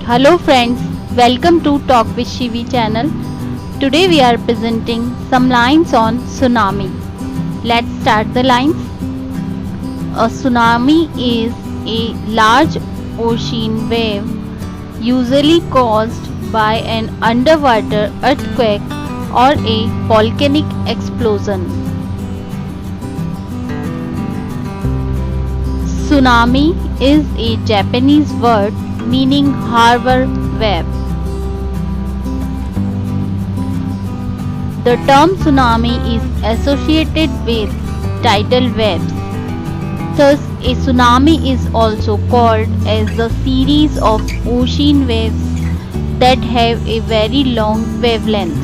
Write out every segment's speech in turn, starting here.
Hello friends, welcome to Talk with Shivi channel. Today we are presenting some lines on tsunami. Let's start the lines. A tsunami is a large ocean wave usually caused by an underwater earthquake or a volcanic explosion. Tsunami is a Japanese word meaning harbor wave. The term tsunami is associated with tidal waves. Thus, a tsunami is also called as the series of ocean waves that have a very long wavelength.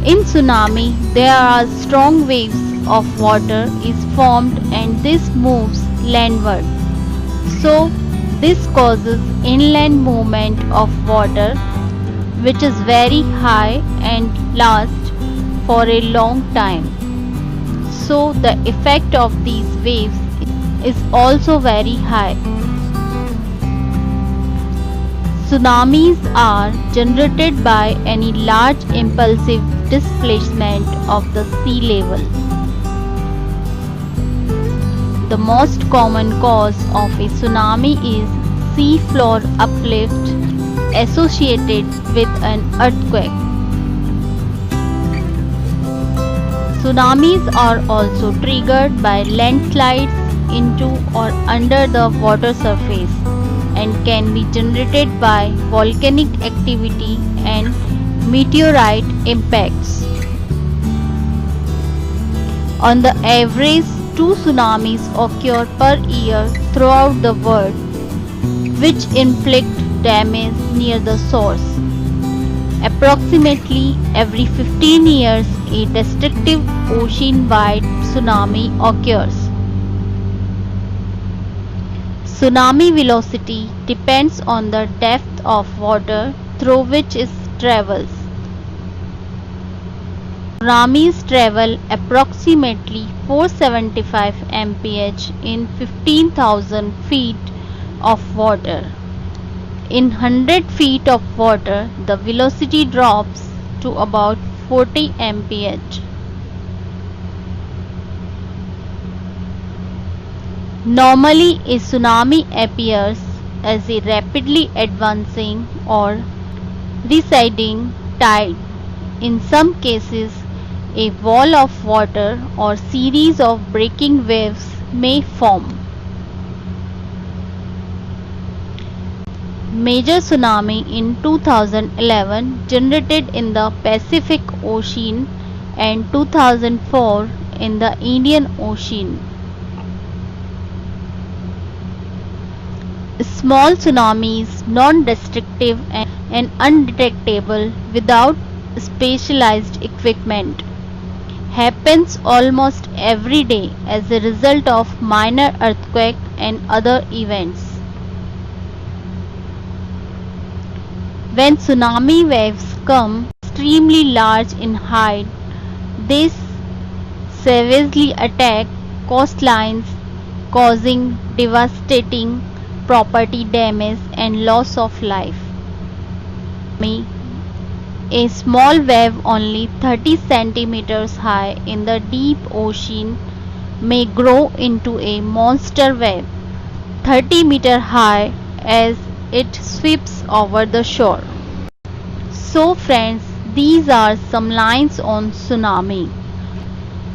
In tsunami, there are strong waves of water is formed and this moves landward. So, this causes inland movement of water which is very high and lasts for a long time. So, the effect of these waves is also very high. Tsunamis are generated by any large impulsive displacement of the sea level. The most common cause of a tsunami is sea floor uplift associated with an earthquake. Tsunamis are also triggered by landslides into or under the water surface and can be generated by volcanic activity and meteorite impacts. On the average, 2 tsunamis occur per year throughout the world, which inflict damage near the source. Approximately every 15 years, a destructive ocean-wide tsunami occurs. Tsunami velocity depends on the depth of water through which it travels. Tsunamis travel approximately 475 mph in 15,000 feet of water. In 100 feet of water, the velocity drops to about 40 mph. Normally, a tsunami appears as a rapidly advancing or receding tide. In some cases, a wall of water or series of breaking waves may form. Major tsunami in 2011 generated in the Pacific Ocean and 2004 in the Indian Ocean. Small tsunamis, non-destructive and undetectable without specialized equipment, happens almost every day as a result of minor earthquake and other events. When tsunami waves come extremely large in height, they savagely attack coastlines, causing devastating property damage and loss of life. A small wave only 30 centimeters high in the deep ocean may grow into a monster wave 30-meter high as it sweeps over the shore. So friends, these are some lines on tsunami.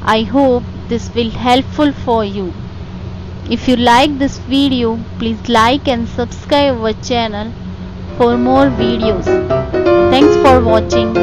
I hope this will helpful for you. If you like this video, please like and subscribe our channel for more videos. Thanks for watching.